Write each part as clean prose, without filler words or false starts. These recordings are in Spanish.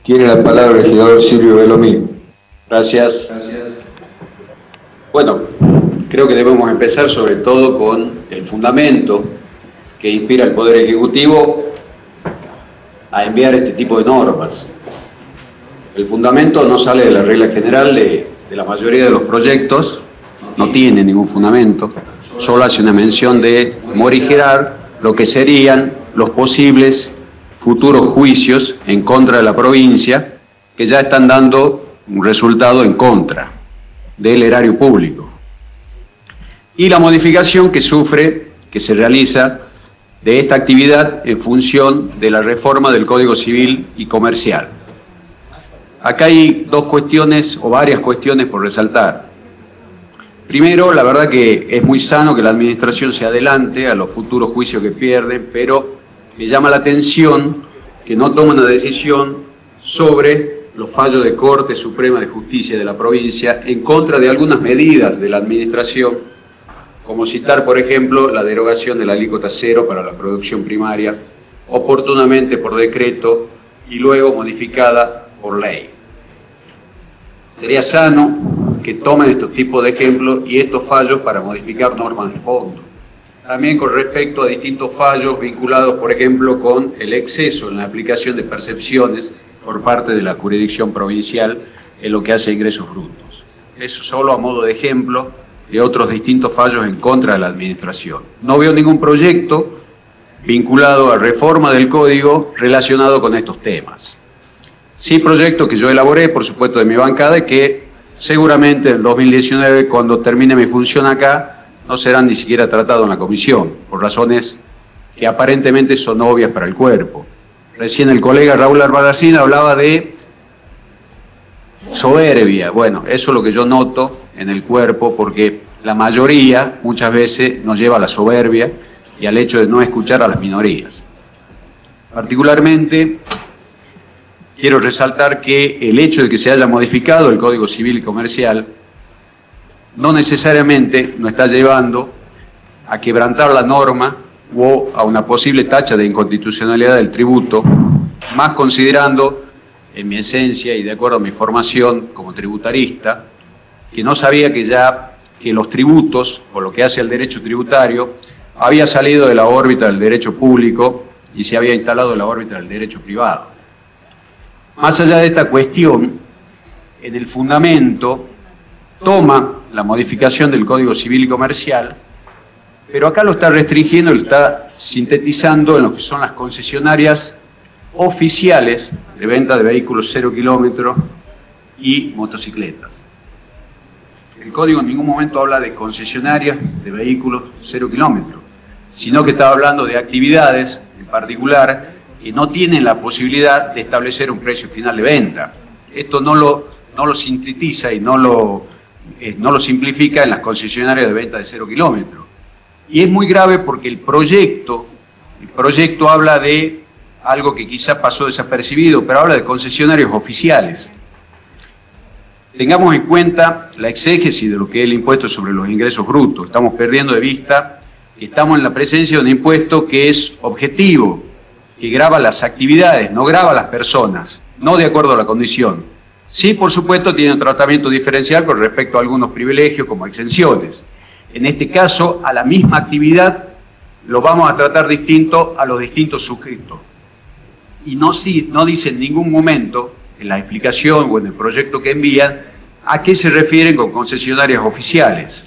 Tiene la palabra el legislador Silvio Belomí. Gracias. Gracias. Bueno, creo que debemos empezar sobre todo con el fundamento que inspira al Poder Ejecutivo a enviar este tipo de normas. El fundamento no sale de la regla general de la mayoría de los proyectos, no tiene ningún fundamento, solo hace una mención de morigerar lo que serían los posibles futuros juicios en contra de la provincia que ya están dando un resultado en contra del erario público. Y la modificación que se realiza de esta actividad en función de la reforma del Código Civil y Comercial. Acá hay dos cuestiones o varias cuestiones por resaltar. Primero, la verdad que es muy sano que la administración se adelante a los futuros juicios que pierden, pero me llama la atención que no toma una decisión sobre los fallos de Corte Suprema de Justicia de la provincia en contra de algunas medidas de la administración, como citar, por ejemplo, la derogación de la alícuota cero para la producción primaria, oportunamente por decreto y luego modificada por ley. Sería sano que tomen estos tipos de ejemplos y estos fallos para modificar normas de fondo. También con respecto a distintos fallos vinculados, por ejemplo, con el exceso en la aplicación de percepciones por parte de la jurisdicción provincial en lo que hace a ingresos brutos. Eso solo a modo de ejemplo de otros distintos fallos en contra de la administración. No veo ningún proyecto vinculado a reforma del código relacionado con estos temas. Sí, proyecto que yo elaboré, por supuesto, de mi bancada y que seguramente en 2019, cuando termine mi función acá, no serán ni siquiera tratados en la comisión, por razones que aparentemente son obvias para el cuerpo. Recién el colega Raúl Albarracín hablaba de soberbia. Bueno, eso es lo que yo noto en el cuerpo, porque la mayoría muchas veces nos lleva a la soberbia y al hecho de no escuchar a las minorías. Particularmente, quiero resaltar que el hecho de que se haya modificado el Código Civil y Comercial no necesariamente nos está llevando a quebrantar la norma o a una posible tacha de inconstitucionalidad del tributo, más considerando, en mi esencia y de acuerdo a mi formación como tributarista, que no sabía que los tributos, o lo que hace al derecho tributario, había salido de la órbita del derecho público y se había instalado en la órbita del derecho privado. Más allá de esta cuestión, en el fundamento toma la modificación del Código Civil y Comercial, pero acá lo está restringiendo, lo está sintetizando en lo que son las concesionarias oficiales de venta de vehículos 0 kilómetros y motocicletas. El Código en ningún momento habla de concesionarias de vehículos 0 kilómetros, sino que está hablando de actividades en particular que no tienen la posibilidad de establecer un precio final de venta. Esto no lo sintetiza y no lo simplifica en las concesionarias de venta de 0 kilómetros. Y es muy grave porque el proyecto habla de algo que quizá pasó desapercibido, pero habla de concesionarios oficiales. Tengamos en cuenta la exégesis de lo que es el impuesto sobre los ingresos brutos. Estamos perdiendo de vista que estamos en la presencia de un impuesto que es objetivo, que grava las actividades, no grava las personas, no de acuerdo a la condición. Sí, por supuesto, tiene un tratamiento diferencial con respecto a algunos privilegios como exenciones. En este caso, a la misma actividad lo vamos a tratar distinto a los distintos sujetos. Y no dice en ningún momento, en la explicación o en el proyecto que envían, a qué se refieren con concesionarias oficiales.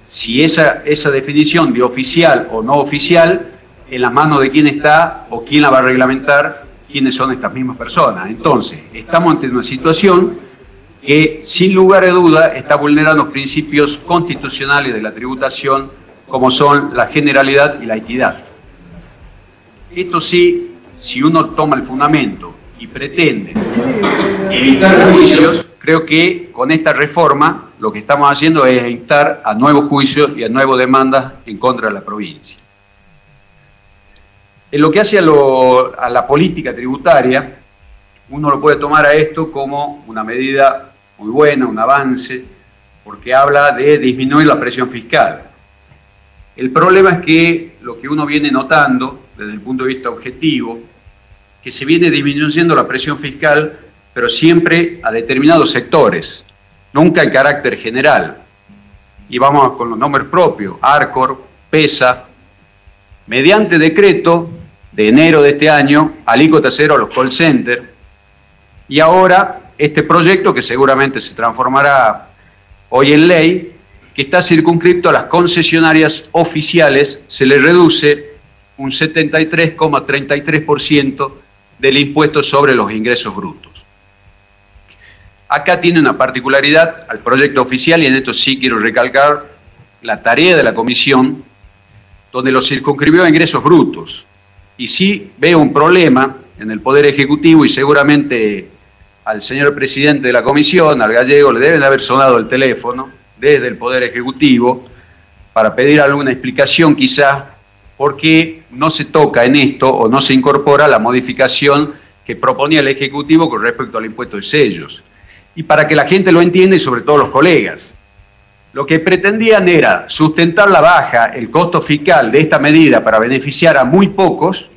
Si esa definición de oficial o no oficial, en las manos de quién está o quién la va a reglamentar, quiénes son estas mismas personas. Entonces, estamos ante una situación que, sin lugar a duda, está vulnerando principios constitucionales de la tributación, como son la generalidad y la equidad. Esto sí, si uno toma el fundamento y pretende evitar juicios, creo que con esta reforma lo que estamos haciendo es instar a nuevos juicios y a nuevas demandas en contra de la provincia. En lo que hace a la política tributaria, uno lo puede tomar a esto como una medida muy buena, un avance, porque habla de disminuir la presión fiscal. El problema es que lo que uno viene notando desde el punto de vista objetivo que se viene disminuyendo la presión fiscal, pero siempre a determinados sectores, nunca en carácter general. Y vamos con los nombres propios: Arcor, PESA, mediante decreto de enero de este año, alícuota cero a los call centers, y ahora este proyecto que seguramente se transformará hoy en ley, que está circunscripto a las concesionarias oficiales, se le reduce un 73,33% del impuesto sobre los ingresos brutos. Acá tiene una particularidad al proyecto oficial, y en esto sí quiero recalcar la tarea de la comisión, donde lo circunscribió a ingresos brutos. Y sí veo un problema en el Poder Ejecutivo, y seguramente al señor presidente de la comisión, al Gallego, le deben haber sonado el teléfono desde el Poder Ejecutivo para pedir alguna explicación quizás por qué no se toca en esto o no se incorpora la modificación que proponía el Ejecutivo con respecto al impuesto de sellos. Y para que la gente lo entienda, y sobre todo los colegas, lo que pretendían era sustentar la baja, el costo fiscal de esta medida para beneficiar a muy pocos,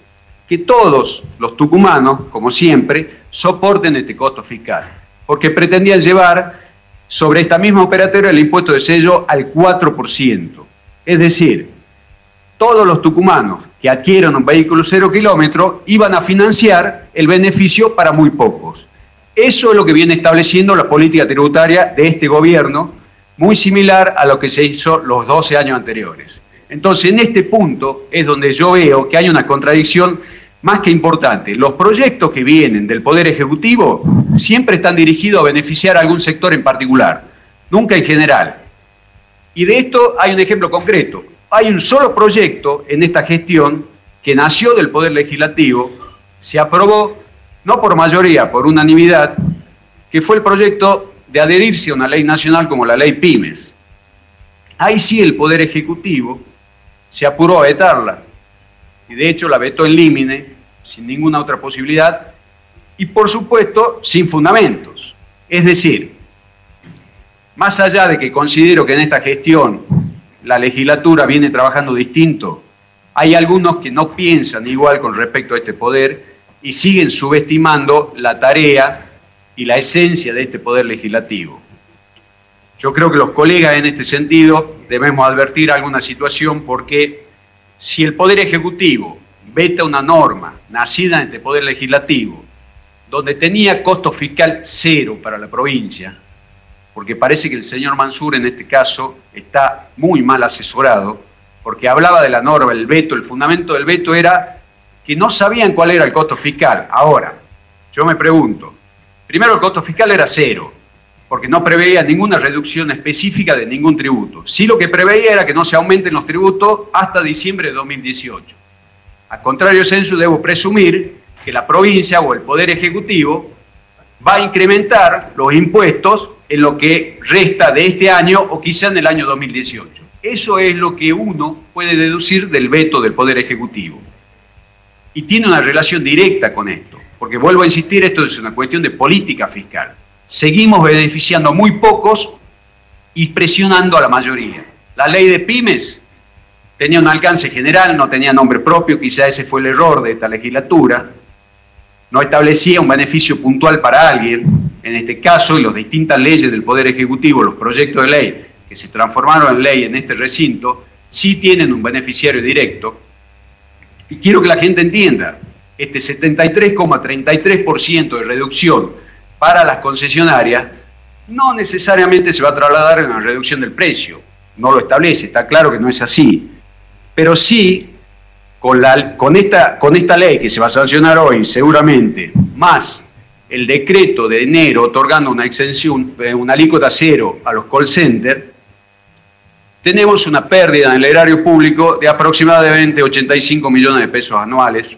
que todos los tucumanos, como siempre, soporten este costo fiscal, porque pretendían llevar sobre esta misma operatoria el impuesto de sello al 4%. Es decir, todos los tucumanos que adquieran un vehículo 0 kilómetros iban a financiar el beneficio para muy pocos. Eso es lo que viene estableciendo la política tributaria de este gobierno, muy similar a lo que se hizo los 12 años anteriores. Entonces, en este punto es donde yo veo que hay una contradicción más que importante. Los proyectos que vienen del Poder Ejecutivo siempre están dirigidos a beneficiar a algún sector en particular, nunca en general. Y de esto hay un ejemplo concreto. Hay un solo proyecto en esta gestión que nació del Poder Legislativo, se aprobó, no por mayoría, por unanimidad, que fue el proyecto de adherirse a una ley nacional como la ley Pymes. Ahí sí el Poder Ejecutivo se apuró a vetarla, y de hecho la vetó en límine, sin ninguna otra posibilidad, y por supuesto sin fundamentos. Es decir, más allá de que considero que en esta gestión la legislatura viene trabajando distinto, hay algunos que no piensan igual con respecto a este poder y siguen subestimando la tarea y la esencia de este poder legislativo. Yo creo que los colegas en este sentido debemos advertir alguna situación, porque si el Poder Ejecutivo veta una norma nacida en este Poder Legislativo, donde tenía costo fiscal cero para la provincia, porque parece que el señor Mansur en este caso está muy mal asesorado, porque hablaba de la norma, el veto, el fundamento del veto era que no sabían cuál era el costo fiscal. Ahora, yo me pregunto, primero el costo fiscal era cero, porque no preveía ninguna reducción específica de ningún tributo. Sí, lo que preveía era que no se aumenten los tributos hasta diciembre de 2018. Al contrario censo, debo presumir que la provincia o el Poder Ejecutivo va a incrementar los impuestos en lo que resta de este año o quizá en el año 2018. Eso es lo que uno puede deducir del veto del Poder Ejecutivo. Y tiene una relación directa con esto, porque vuelvo a insistir, esto es una cuestión de política fiscal. Seguimos beneficiando a muy pocos y presionando a la mayoría. La ley de pymes tenía un alcance general, no tenía nombre propio, quizá ese fue el error de esta legislatura. No establecía un beneficio puntual para alguien, en este caso, y las distintas leyes del Poder Ejecutivo, los proyectos de ley que se transformaron en ley en este recinto, sí tienen un beneficiario directo. Y quiero que la gente entienda, este 73,33% de reducción para las concesionarias no necesariamente se va a trasladar en una reducción del precio, no lo establece, está claro que no es así, pero sí con esta ley que se va a sancionar hoy seguramente, más el decreto de enero otorgando una exención, una alícuota cero a los call centers, tenemos una pérdida en el erario público de aproximadamente 85 millones de pesos anuales.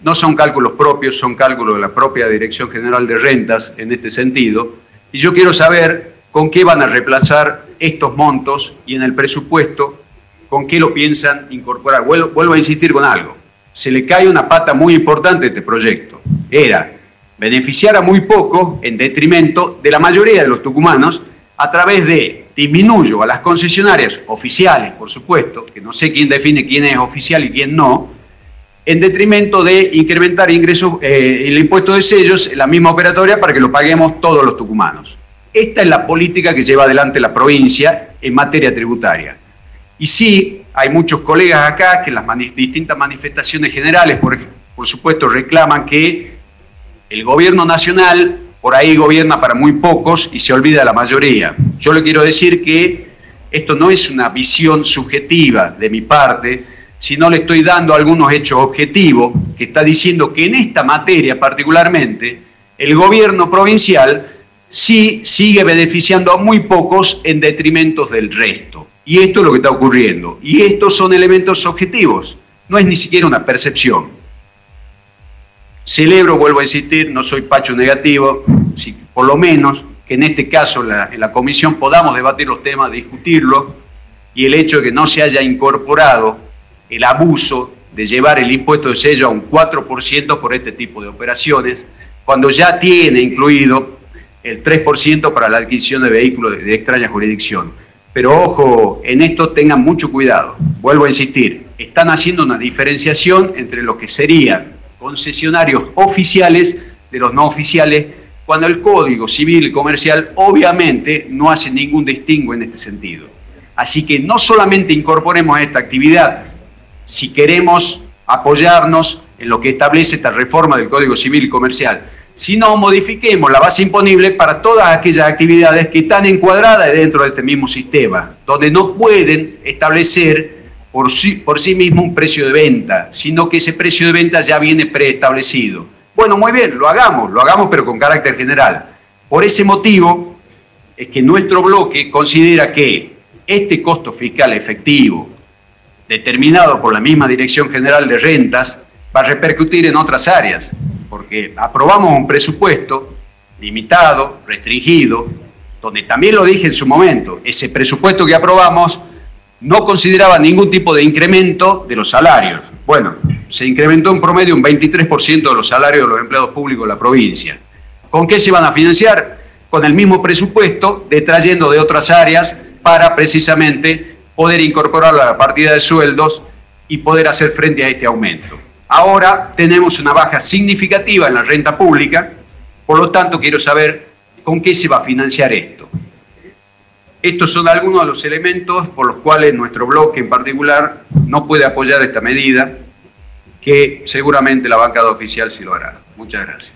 No son cálculos propios, son cálculos de la propia Dirección General de Rentas en este sentido, y yo quiero saber con qué van a reemplazar estos montos y en el presupuesto, con qué lo piensan incorporar. Vuelvo a insistir con algo, se le cae una pata muy importante a este proyecto, era beneficiar a muy pocos en detrimento de la mayoría de los tucumanos a través de disminuyo a las concesionarias oficiales, por supuesto, que no sé quién define quién es oficial y quién no, en detrimento de incrementar ingresos, el impuesto de sellos en la misma operatoria para que lo paguemos todos los tucumanos. Esta es la política que lleva adelante la provincia en materia tributaria. Y sí, hay muchos colegas acá que en las distintas manifestaciones generales, por supuesto, reclaman que el gobierno nacional por ahí gobierna para muy pocos y se olvida de la mayoría. Yo le quiero decir que esto no es una visión subjetiva de mi parte, sino le estoy dando algunos hechos objetivos que está diciendo que en esta materia particularmente el gobierno provincial sí sigue beneficiando a muy pocos en detrimento del resto. Y esto es lo que está ocurriendo. Y estos son elementos objetivos, no es ni siquiera una percepción. Celebro, vuelvo a insistir, no soy pacho negativo, si por lo menos que en este caso en la comisión podamos debatir los temas, discutirlos, y el hecho de que no se haya incorporado el abuso de llevar el impuesto de sello a un 4% por este tipo de operaciones, cuando ya tiene incluido el 3% para la adquisición de vehículos de extraña jurisdicción. Pero ojo, en esto tengan mucho cuidado. Vuelvo a insistir, están haciendo una diferenciación entre lo que serían concesionarios oficiales de los no oficiales, cuando el Código Civil y Comercial obviamente no hace ningún distingo en este sentido. Así que no solamente incorporemos esta actividad si queremos apoyarnos en lo que establece esta reforma del Código Civil y Comercial, sino modifiquemos la base imponible para todas aquellas actividades que están encuadradas dentro de este mismo sistema, donde no pueden establecer por sí mismo un precio de venta, sino que ese precio de venta ya viene preestablecido. Bueno, muy bien, lo hagamos pero con carácter general. Por ese motivo es que nuestro bloque considera que este costo fiscal efectivo, determinado por la misma Dirección General de Rentas, va a repercutir en otras áreas, porque aprobamos un presupuesto limitado, restringido, donde también lo dije en su momento, ese presupuesto que aprobamos no consideraba ningún tipo de incremento de los salarios. Bueno, se incrementó en promedio un 23% de los salarios de los empleados públicos de la provincia. ¿Con qué se van a financiar? Con el mismo presupuesto, detrayendo de otras áreas para precisamente poder incorporar la partida de sueldos y poder hacer frente a este aumento. Ahora tenemos una baja significativa en la renta pública, por lo tanto quiero saber con qué se va a financiar esto. Estos son algunos de los elementos por los cuales nuestro bloque en particular no puede apoyar esta medida, que seguramente la bancada oficial sí lo hará. Muchas gracias.